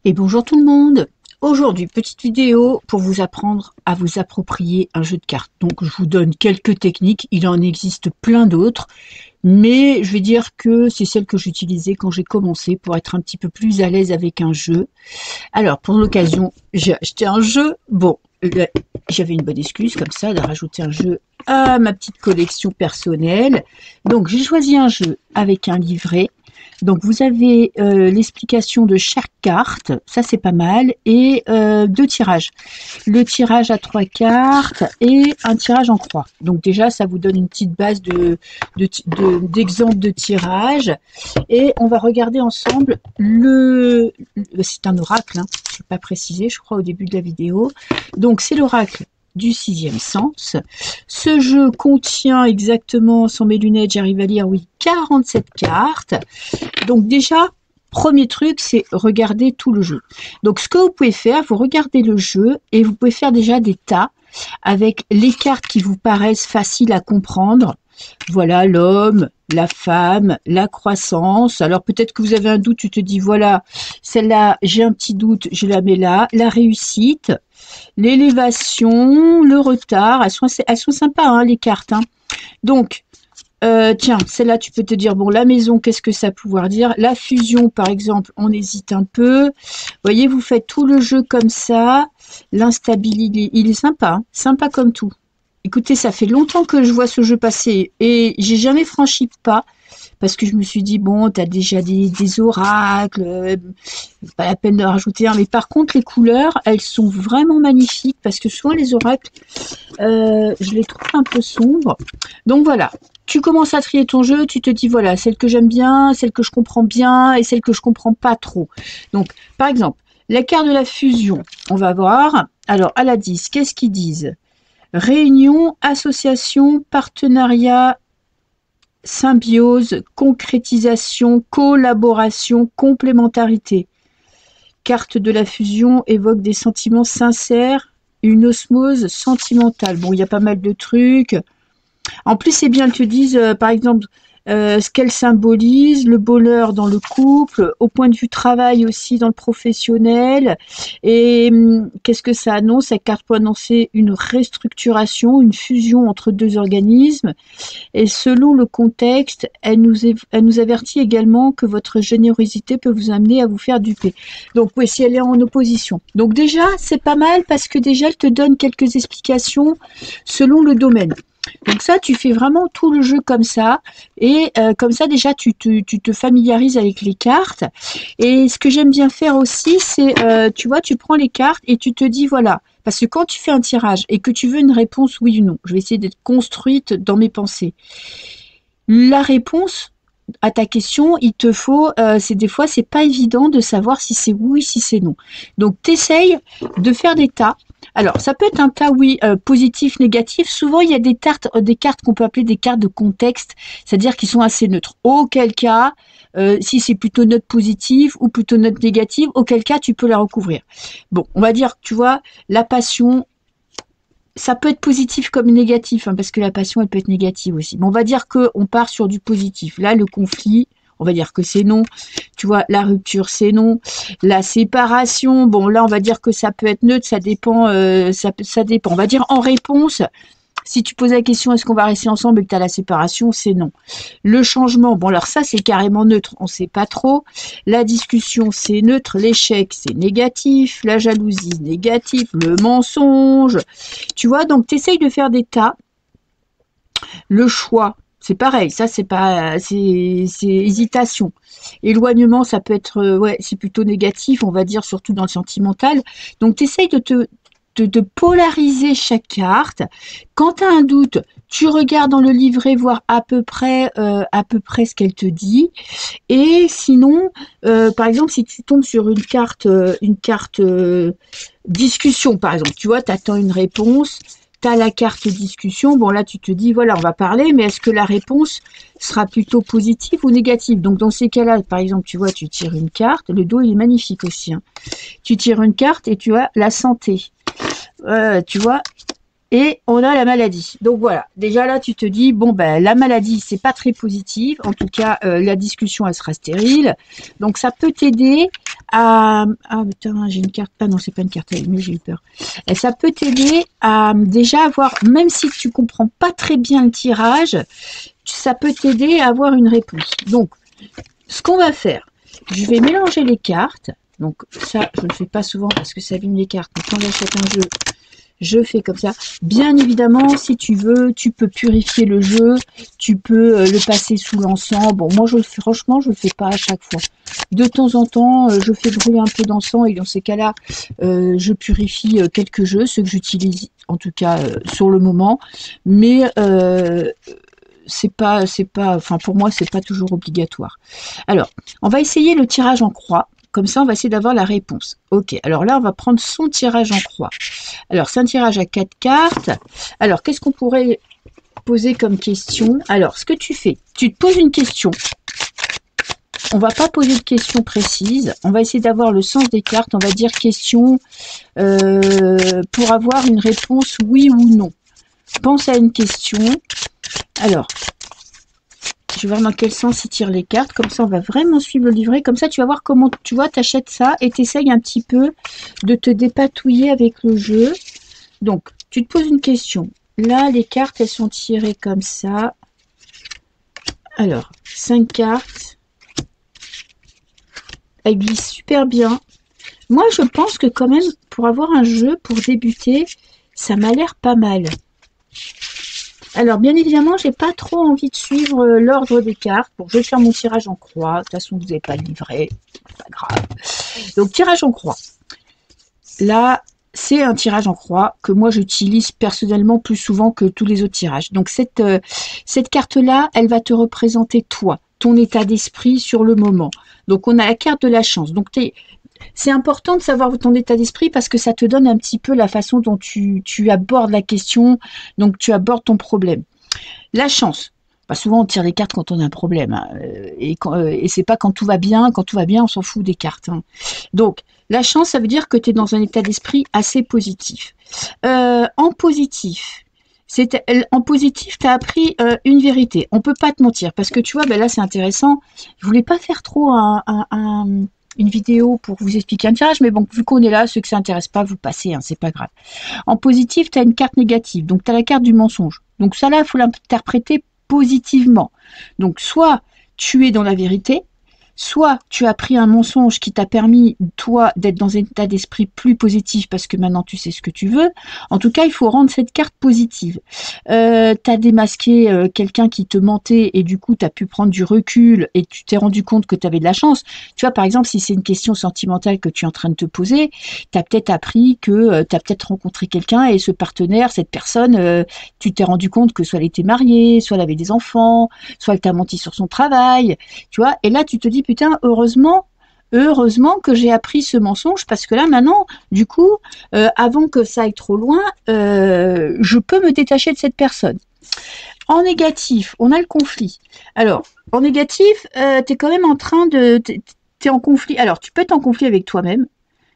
Et bonjour tout le monde. Aujourd'hui, petite vidéo pour vous apprendre à vous approprier un jeu de cartes. Donc, je vous donne quelques techniques. Il en existe plein d'autres, mais je vais dire que c'est celle que j'utilisais quand j'ai commencé pour être un petit peu plus à l'aise avec un jeu. Alors, pour l'occasion, j'ai acheté un jeu. Bon, j'avais une bonne excuse comme ça de rajouter un jeu à ma petite collection personnelle. Donc, j'ai choisi un jeu avec un livret. Donc vous avez l'explication de chaque carte, ça c'est pas mal, et deux tirages. Le tirage à 3 cartes et un tirage en croix. Donc déjà ça vous donne une petite base d'exemple de tirage. Et on va regarder ensemble c'est un oracle, hein, je n'ai pas précisé je crois au début de la vidéo. Donc c'est l'oracle du sixième sens. Ce jeu contient exactement, sans mes lunettes, j'arrive à lire, oui, 47 cartes. Donc déjà, premier truc, c'est regarder tout le jeu. Donc ce que vous pouvez faire, vous regardez le jeu et vous pouvez faire déjà des tas avec les cartes qui vous paraissent faciles à comprendre. Voilà, l'homme, la femme, la croissance. Alors peut-être que vous avez un doute, tu te dis, voilà, celle-là, j'ai un petit doute, je la mets là. La réussite, l'élévation, le retard. Elles sont sympas, hein, les cartes. Hein. Donc, tiens, celle-là, tu peux te dire, bon, la maison, qu'est-ce que ça peut pouvoir dire? La fusion, par exemple, on hésite un peu. Vous voyez, vous faites tout le jeu comme ça. L'instabilité, il est sympa, hein, sympa comme tout. Écoutez, ça fait longtemps que je vois ce jeu passer et j'ai jamais franchi le pas parce que je me suis dit, bon, tu as déjà des oracles, pas la peine de rajouter un. Mais par contre, les couleurs, elles sont vraiment magnifiques parce que souvent les oracles, je les trouve un peu sombres. Donc voilà, tu commences à trier ton jeu, tu te dis, voilà, celle que j'aime bien, celle que je comprends bien et celle que je comprends pas trop. Donc, par exemple, la carte de la fusion, on va voir. Alors, à la 10, qu'est-ce qu'ils disent? Réunion, association, partenariat, symbiose, concrétisation, collaboration, complémentarité. Carte de la fusion évoque des sentiments sincères, une osmose sentimentale. Bon, il y a pas mal de trucs. En plus, c'est bien qu'ils te disent, par exemple, ce qu'elle symbolise, le bonheur dans le couple, au point de vue travail aussi dans le professionnel. Et qu'est-ce que ça annonce? Cette carte peut annoncer une restructuration, une fusion entre deux organismes. Et selon le contexte, elle nous avertit également que votre générosité peut vous amener à vous faire duper. Donc oui, si elle est en opposition. Donc déjà, c'est pas mal parce que déjà, elle te donne quelques explications selon le domaine. Donc ça, tu fais vraiment tout le jeu comme ça. Et comme ça, déjà, tu te familiarises avec les cartes. Et ce que j'aime bien faire aussi, c'est, tu vois, tu prends les cartes et tu te dis, voilà, parce que quand tu fais un tirage et que tu veux une réponse oui ou non, je vais essayer d'être construite dans mes pensées. La réponse à ta question, il te faut, des fois, c'est pas évident de savoir si c'est oui, si c'est non. Donc, tu essayes de faire des tas. Alors, ça peut être un tas, oui, positif, négatif. Souvent, il y a des cartes qu'on peut appeler des cartes de contexte, c'est-à-dire qui sont assez neutres. Auquel cas, si c'est plutôt note positive ou plutôt note négative, auquel cas, tu peux la recouvrir. Bon, on va dire, tu vois, la passion, ça peut être positif comme négatif, hein, parce que la passion, elle peut être négative aussi. Mais on va dire qu'on part sur du positif. Là, le conflit, on va dire que c'est non. Tu vois, la rupture, c'est non. La séparation, bon, là, on va dire que ça peut être neutre, ça dépend, ça dépend. On va dire en réponse, si tu poses la question, est-ce qu'on va rester ensemble et que tu as la séparation, c'est non. Le changement, bon, alors ça, c'est carrément neutre, on ne sait pas trop. La discussion, c'est neutre. L'échec, c'est négatif. La jalousie, négatif. Le mensonge. Tu vois, donc tu essayes de faire des tas. Le choix, c'est pareil, ça c'est pas, c'est hésitation. Éloignement, ça peut être, ouais, c'est plutôt négatif, on va dire, surtout dans le sentimental. Donc tu essayes de polariser chaque carte. Quand tu as un doute, tu regardes dans le livret voir à peu près ce qu'elle te dit. Et sinon, par exemple, si tu tombes sur une carte discussion, par exemple, tu vois, tu attends une réponse. Tu as la carte discussion, bon là tu te dis, voilà, on va parler, mais est-ce que la réponse sera plutôt positive ou négative? Donc dans ces cas-là, par exemple, tu vois, tu tires une carte, le dos il est magnifique aussi, hein. Tu tires une carte et tu as la santé, tu vois, et on a la maladie. Donc voilà, déjà là tu te dis, bon ben la maladie c'est pas très positif, en tout cas la discussion elle sera stérile, donc ça peut t'aider à... Ah putain, j'ai une carte, ah non c'est pas une carte, mais j'ai eu peur. Et ça peut t'aider à déjà avoir, même si tu comprends pas très bien le tirage, ça peut t'aider à avoir une réponse. Donc ce qu'on va faire, je vais mélanger les cartes, donc ça je ne le fais pas souvent parce que ça abîme les cartes, mais quand j'achète un jeu, je fais comme ça. Bien évidemment, si tu veux, tu peux purifier le jeu, tu peux le passer sous l'encens. Bon, moi, je le fais, franchement, je le fais pas à chaque fois. De temps en temps, je fais brûler un peu d'encens et dans ces cas-là, je purifie quelques jeux, ceux que j'utilise en tout cas sur le moment. Mais enfin pour moi, c'est pas toujours obligatoire. Alors, on va essayer le tirage en croix. Comme ça, on va essayer d'avoir la réponse. Ok, alors là, on va prendre son tirage en croix. Alors, c'est un tirage à 4 cartes. Alors, qu'est-ce qu'on pourrait poser comme question? Alors, ce que tu fais, tu te poses une question. On va pas poser de question précise. On va essayer d'avoir le sens des cartes. On va dire question pour avoir une réponse oui ou non. Pense à une question. Alors, je vais voir dans quel sens il tire les cartes. Comme ça, on va vraiment suivre le livret. Comme ça, tu vas voir comment, tu vois, tu achètes ça et tu essayes un petit peu de te dépatouiller avec le jeu. Donc, tu te poses une question. Là, les cartes, elles sont tirées comme ça. Alors, 5 cartes. Elles glissent super bien. Moi, je pense que quand même, pour avoir un jeu, pour débuter, ça m'a l'air pas mal. Alors, bien évidemment, j'ai pas trop envie de suivre l'ordre des cartes. Bon, je vais faire mon tirage en croix. De toute façon, vous n'avez pas le livret. Pas grave. Donc, tirage en croix. Là, c'est un tirage en croix que moi, j'utilise personnellement plus souvent que tous les autres tirages. Donc, cette carte-là, elle va te représenter toi, ton état d'esprit sur le moment. Donc, on a la carte de la chance. Donc, c'est important de savoir ton état d'esprit parce que ça te donne un petit peu la façon dont tu abordes la question, donc tu abordes ton problème. La chance. Bah souvent, on tire les cartes quand on a un problème. Hein, et c'est pas quand tout va bien. Quand tout va bien, on s'en fout des cartes. Hein. Donc, la chance, ça veut dire que tu es dans un état d'esprit assez positif. En positif, tu as appris une vérité. On peut pas te mentir parce que tu vois, ben là, c'est intéressant. Je voulais pas faire trop une vidéo pour vous expliquer un tirage, mais bon, vu qu'on est là, ceux que ça intéresse pas, vous passez, hein, c'est pas grave. En positif, tu as une carte négative, donc tu as la carte du mensonge. Donc ça là, il faut l'interpréter positivement. Donc soit tu es dans la vérité, soit tu as pris un mensonge qui t'a permis, toi, d'être dans un état d'esprit plus positif parce que maintenant tu sais ce que tu veux. En tout cas, il faut rendre cette carte positive. Tu as démasqué quelqu'un qui te mentait et du coup, tu as pu prendre du recul et tu t'es rendu compte que tu avais de la chance. Tu vois, par exemple, si c'est une question sentimentale que tu es en train de te poser, tu as peut-être appris que tu as peut-être rencontré quelqu'un et ce partenaire, cette personne, tu t'es rendu compte que soit elle était mariée, soit elle avait des enfants, soit elle t'a menti sur son travail, tu vois. Et là, tu te dis, putain, heureusement que j'ai appris ce mensonge parce que là maintenant, du coup, avant que ça aille trop loin, je peux me détacher de cette personne. En négatif, on a le conflit. Alors, en négatif, t'es quand même en train de... T'es en conflit. Alors, tu peux être en conflit avec toi-même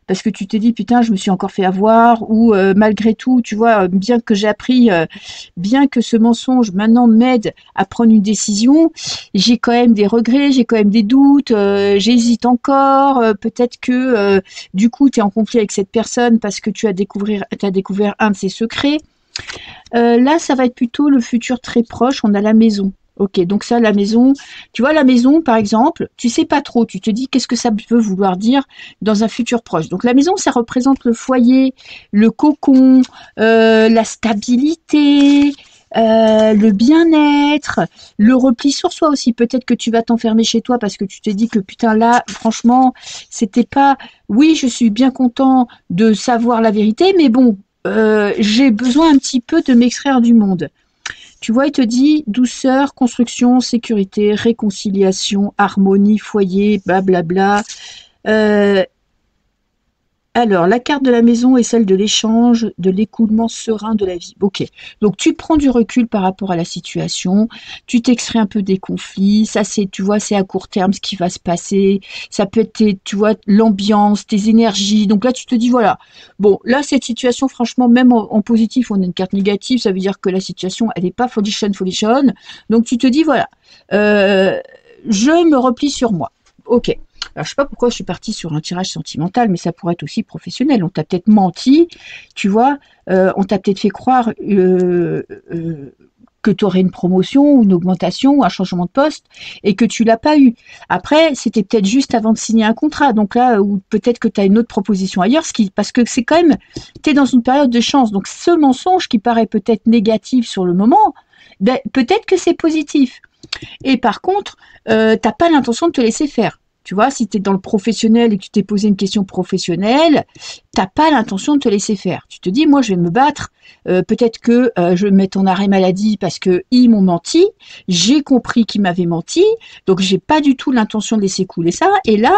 parce que tu t'es dit, putain, je me suis encore fait avoir, ou malgré tout, tu vois, bien que j'ai appris, bien que ce mensonge maintenant m'aide à prendre une décision, j'ai quand même des regrets, j'ai quand même des doutes, j'hésite encore, peut-être que du coup, tu es en conflit avec cette personne parce que tu as découvert un de ses secrets. Là, ça va être plutôt le futur très proche, on a la maison. Ok, donc ça, la maison, tu vois, la maison, par exemple, tu sais pas trop, tu te dis qu'est-ce que ça peut vouloir dire dans un futur proche. Donc la maison, ça représente le foyer, le cocon, la stabilité, le bien-être, le repli sur soi aussi. Peut-être que tu vas t'enfermer chez toi parce que tu te dis que putain là, franchement, c'était pas... Oui, je suis bien content de savoir la vérité, mais bon, j'ai besoin un petit peu de m'extraire du monde. Tu vois, il te dit douceur, construction, sécurité, réconciliation, harmonie, foyer, blablabla. Alors, Alors, la carte de la maison est celle de l'échange, de l'écoulement serein de la vie. Ok. Donc, tu prends du recul par rapport à la situation. Tu t'extrais un peu des conflits. Ça, c'est, tu vois, c'est à court terme ce qui va se passer. Ça peut être, tu vois, l'ambiance, tes énergies. Donc là, tu te dis, voilà. Bon, là, cette situation, franchement, même en positif, on a une carte négative. Ça veut dire que la situation, elle n'est pas folichonne. Donc, tu te dis, voilà. Je me replie sur moi. Ok. Alors, je sais pas pourquoi je suis partie sur un tirage sentimental, mais ça pourrait être aussi professionnel. On t'a peut-être menti, tu vois, on t'a peut-être fait croire que tu aurais une promotion ou une augmentation ou un changement de poste et que tu l'as pas eu. Après, c'était peut-être juste avant de signer un contrat. Donc là, ou peut-être que tu as une autre proposition ailleurs, parce que c'est quand même, tu es dans une période de chance. Donc ce mensonge qui paraît peut-être négatif sur le moment, ben, peut-être que c'est positif. Et par contre, t'as pas l'intention de te laisser faire. Tu vois, si tu es dans le professionnel et que tu t'es posé une question professionnelle, t'as pas l'intention de te laisser faire. Tu te dis, moi, je vais me battre. Peut-être que je vais me mettre en arrêt maladie parce que ils m'ont menti. J'ai compris qu'ils m'avaient menti, donc j'ai pas du tout l'intention de laisser couler ça. Et là,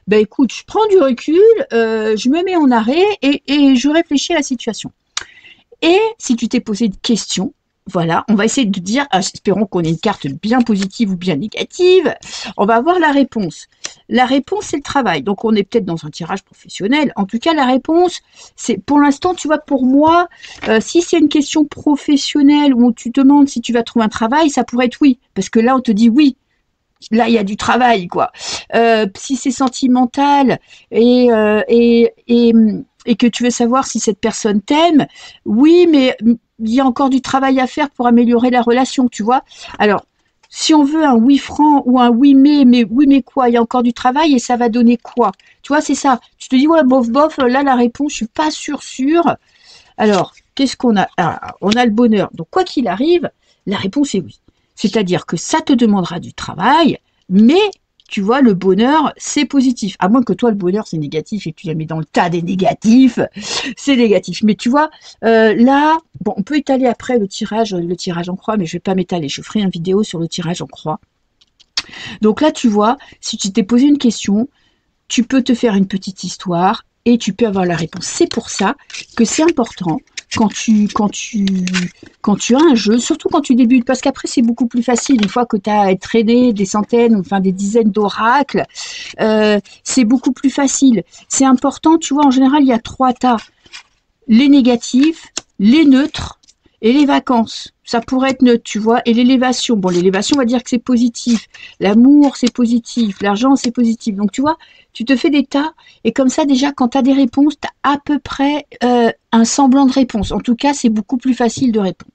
ben écoute, je prends du recul, je me mets en arrêt et je réfléchis à la situation. Et si tu t'es posé une question, voilà, on va essayer de dire, espérons qu'on ait une carte bien positive ou bien négative, on va avoir la réponse. La réponse, c'est le travail. Donc, on est peut-être dans un tirage professionnel. En tout cas, la réponse, c'est pour l'instant, tu vois, pour moi, si c'est une question professionnelle où tu te demandes si tu vas trouver un travail, ça pourrait être oui. Parce que là, on te dit oui. Là, il y a du travail, quoi. Si c'est sentimental et que tu veux savoir si cette personne t'aime, oui, mais il y a encore du travail à faire pour améliorer la relation, tu vois. Alors, si on veut un oui franc ou un mais oui, mais quoi, il y a encore du travail et ça va donner quoi? Tu vois, c'est ça. Tu te dis, ouais, bof, bof, là, la réponse, je suis pas sûre. Alors, qu'est-ce qu'on a? On a le bonheur. Donc, quoi qu'il arrive, la réponse est oui. C'est-à-dire que ça te demandera du travail, mais tu vois, le bonheur, c'est positif. À moins que toi, le bonheur, c'est négatif et que tu la mets dans le tas des négatifs, c'est négatif. Mais tu vois, là, bon, on peut étaler après le tirage en croix, mais je vais pas m'étaler. Je ferai une vidéo sur le tirage en croix. Donc là, tu vois, si tu t'es posé une question, tu peux te faire une petite histoire et tu peux avoir la réponse. C'est pour ça que c'est important quand tu as un jeu, surtout quand tu débutes, parce qu'après c'est beaucoup plus facile, une fois que tu as traîné des centaines, enfin des dizaines d'oracles, c'est beaucoup plus facile. C'est important, tu vois, en général il y a 3 tas, les négatifs, les neutres et les vacances. Ça pourrait être neutre, tu vois, et l'élévation. Bon, l'élévation, on va dire que c'est positif. L'amour, c'est positif. L'argent, c'est positif. Donc, tu vois, tu te fais des tas, et comme ça, déjà, quand tu as des réponses, tu as à peu près un semblant de réponse. En tout cas, c'est beaucoup plus facile de répondre.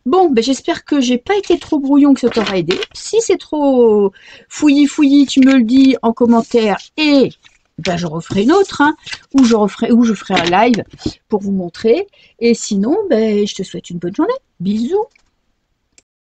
Bon, ben, j'espère que j'ai pas été trop brouillon, que ça t'aura aidé. Si c'est trop fouillis, tu me le dis en commentaire, et ben, je referai une autre, hein, ou je ferai un live pour vous montrer. Et sinon, ben, je te souhaite une bonne journée. Bisous.